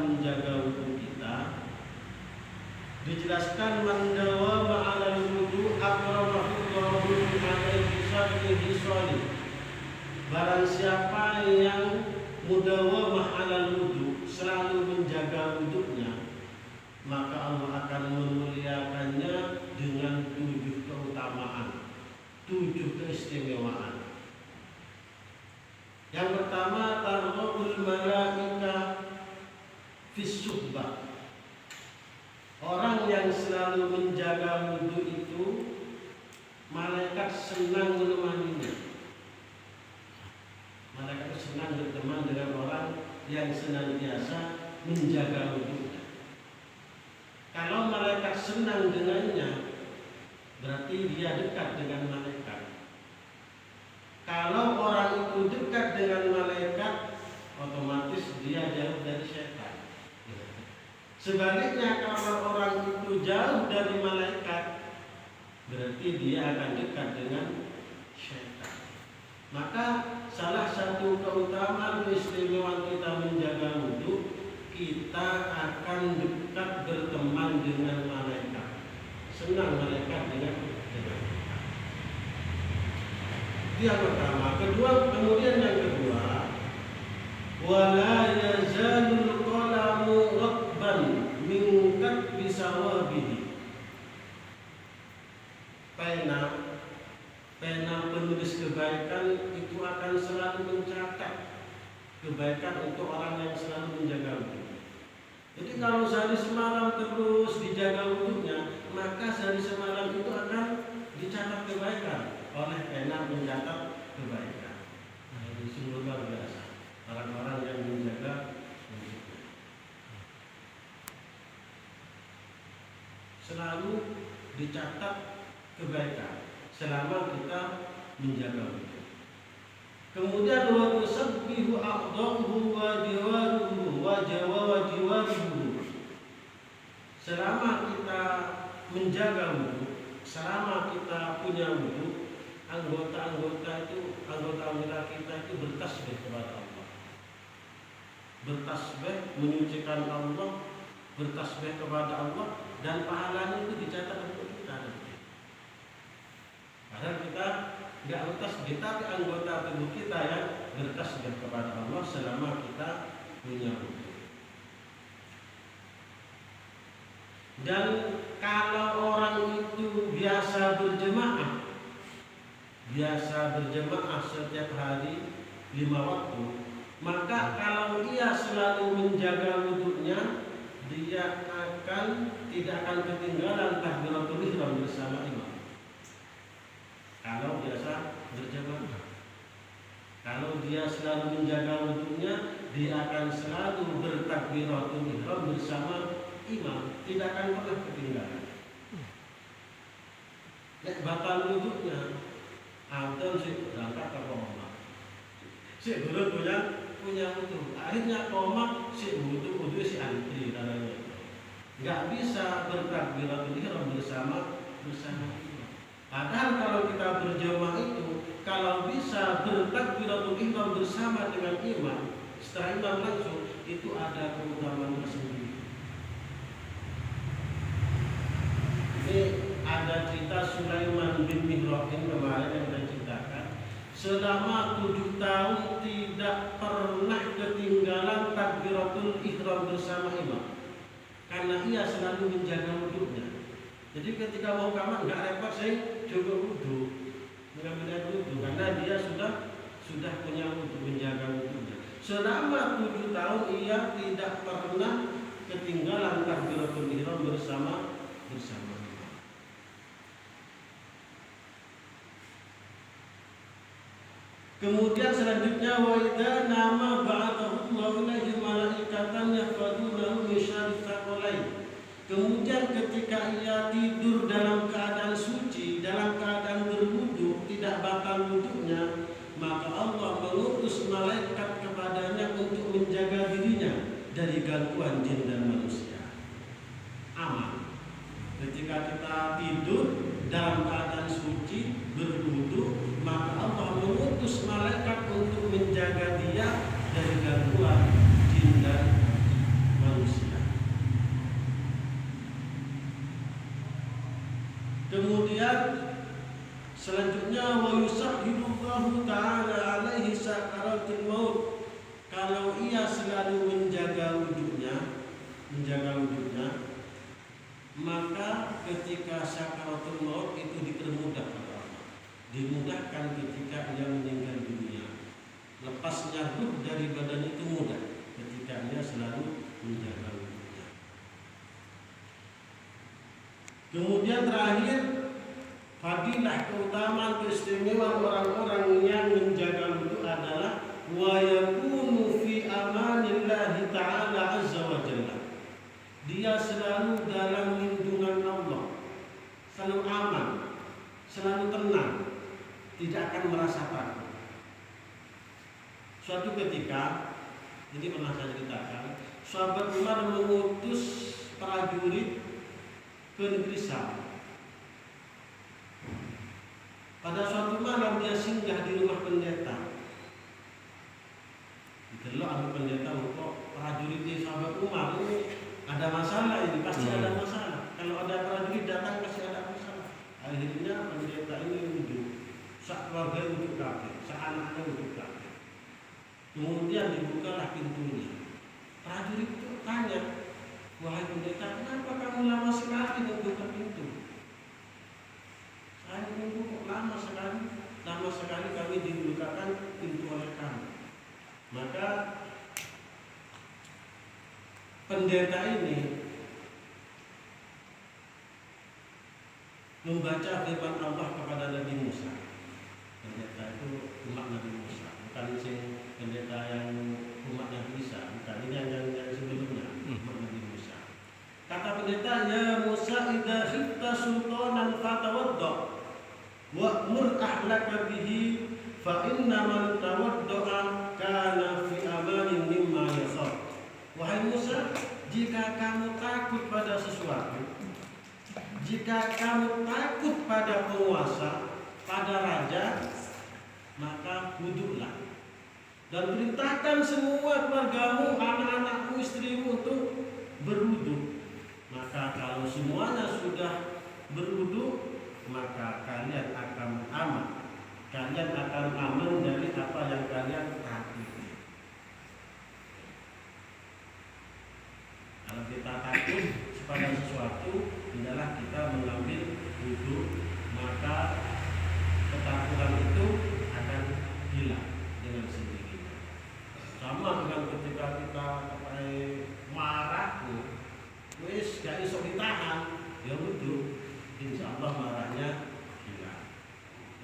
menjaga wudu kita. Dijelaskan man dawama 'alal wudu aqramahu alaihi sabbihi sholih. Barang siapa yang mudawamah 'alal wudu, selalu menjaga wudunya, maka Allah akan memuliakannya dengan 7 keutamaan, 7 keistimewaan. Yang pertama, targhubul malaika fis suhbah. Orang yang selalu menjaga wudu itu, malaikat senang menemaninya. Malaikat senang berteman dengan orang yang senantiasa menjaga wudunya. Kalau malaikat senang dengannya, berarti dia dekat dengan malaikat. Kalau orang itu dekat dengan malaikat, otomatis dia jauh dari setan. Sebaliknya, kalau orang itu jauh dari malaikat, berarti dia akan dekat dengan setan. Maka salah satu keutamaan keistimewaan kita menjaga wudu, kita akan dekat berteman dengan malaikat. Senang malaikat dengan kita. Yang pertama. Kemudian yang kedua, wala yazalul qalamu ratban min katbi sawabihi. Pena penulis kebaikan itu akan selalu mencatat kebaikan untuk orang yang selalu menjaga wudu. Jadi kalau sehari semalam terus dijaga wudunya, maka sehari semalam itu akan dicatat kebaikan oleh pena mencatat kebaikan. Nah, ini sungguh luar biasa orang-orang yang menjaga wudunya. Selalu dicatat kebaikan selama kita menjaga wudu. Kemudian wa tusabbihu a'dhahu wa jawaruhu wa jawaruhu. Selama kita menjaga wudu, selama kita punya wudu, anggota kita itu bertasbih kepada Allah. Bertasbih menyucikan Allah, bertasbih kepada Allah, dan pahalanya itu dicatat untuk kita. Padahal kita nggak bertasbih, tapi anggota tubuh kita yang bertasbih kepada Allah selama kita punya wudu. Dan kalau orang itu biasa berjemaah setiap hari 5 waktu, maka kalau dia selalu menjaga wudunya, dia tidak akan ketinggalan takbiratul ihram bersama imam. Kalau biasa berjamaah, kalau dia selalu menjaga wudunya, dia akan selalu bertakbiratul ihram bersama imam, tidak akan pernah ketinggalan. Nek batal wudunya, antum sih berangkat ke koma, si dulu punya wudu, akhirnya koma, si wudu si antri katanya. Nggak bisa bertakbiratul ihram bersama imam. Padahal kalau kita berjamaah itu, kalau bisa bertakbiratul ihram bersama dengan imam, setelah imam langsung, itu ada keutamaan tersendiri. Ini ada cerita Sulaiman bin Mihrakin kemarin yang kita ceritakan. Selama 7 tahun tidak pernah ketinggalan takbiratul ihram bersama imam, karena ia selalu menjaga wudunya. Jadi ketika mau kamar nggak repot sih, coba wudu, mengambil wudu, karena dia sudah punya wudu, menjaga wudunya. Selama 7 tahun ia tidak pernah ketinggalan takbiratul ihram bersama. Kemudian selanjutnya, wa idza nama ba'athahu Allahu ilaihi malaikatan yahfadunahu min syarri tsaqalain. Kemudian ketika ia tidur dalam keadaan suci, dalam keadaan berwudu, tidak batal wudunya, maka Allah mengutus malaikat kepadanya untuk menjaga dirinya dari gangguan jin dan manusia. Aman. Ketika kita tidur dalam keadaan suci, berwudu, maka Allah mengutus malaikat untuk menjaga dia dari gangguan jin dan manusia. Selanjutnya wa yusahhilullahu ta'ala alaihi sakaratul maut. Kalau ia selalu menjaga wudhunya, maka ketika sakaratul maut itu dipermudah oleh Allah. Dimudahkan ketika ia meninggal dunia. Lepasnya ruh dari badan itu mudah ketika ia selalu menjaga wudhunya. Kemudian terakhir, fadilah keutamaan keistimewaan orang-orang yang menjaga wudhu adalah wa yakunu fi amanillahi ta'ala azza wa jalla. Dia selalu dalam lindungan Allah, selalu aman, selalu tenang, tidak akan merasa takut. Suatu ketika, ini pernah saya ceritakan, sahabat Umar mengutus prajurit ke negeri Syam. Pada suatu malam dia singgah di rumah pendeta. Didelok sama pendeta, kok prajurit di sahabat Umar ini ada masalah, ini pasti ada masalah. Kalau ada prajurit datang pasti ada masalah. Akhirnya pendeta ini wudhu, sak keluarga wudhu kabeh, sak anaknya wudhu kabeh. Kemudian dibukalah pintunya. Prajurit itu tanya, wahai pendeta, kenapa kamu lama sekali membuka pintu? Saya menunggu kok lama sekali kami dibukakan pintu oleh kamu. Maka pendeta ini membaca firman Allah kepada Nabi Musa. Pendeta itu umat Nabi Musa, bukan pendeta yang umat Nabi Isa, bukan ini yang sebelumnya, umat Nabi Musa. Kata pendeta, ya Musa, idza khifta sultanan fatawadda wa'mur ahlaka bihi fa inna man tawadda'a kana fi amanin mimma yasar. Wahai Musa, jika kamu takut pada sesuatu, jika kamu takut pada penguasa, pada raja, maka wudhulah dan perintahkan semua keluargamu, anak-anakmu, istrimu untuk berwudhu. Maka kalau semuanya sudah berwudhu, maka kalian akan aman. Kalian akan aman dari apa yang kalian takuti. Kalau kita takut pada sesuatu, hendaklah kita mengambil wudhu, maka ketakutan itu akan hilang dengan sendirinya. Sama dengan ketika kita marah, wis gak iso ditahan, ya wudhu, insya Allah marahnya hilang.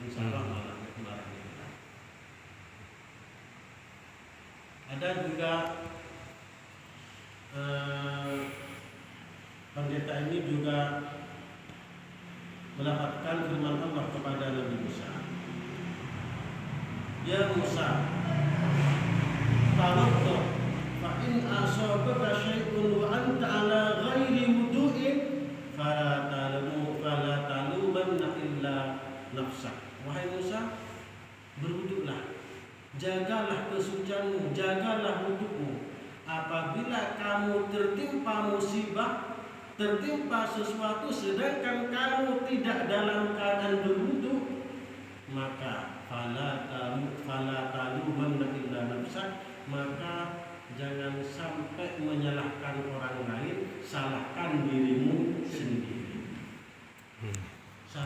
Insya Allah marahnya hilang. Ada juga pendeta ini juga mendapatkan firman Allah kepada Nabi Musa. Ya Musa, tawadda fa in asabaka syai'un wa anta ala ghairi wudu'in fala talumanna illa nafsak. Wahai Musa, berwuduklah, jagalah kesucianmu, jagalah wudukmu. Apabila kamu tertimpa musibah, tertimpa sesuatu sedangkan kamu tidak dalam keadaan berwudu, maka fala talumanna illa nafsak, maka jangan sampai menyalahkan orang lain, salahkan dirimu sendiri.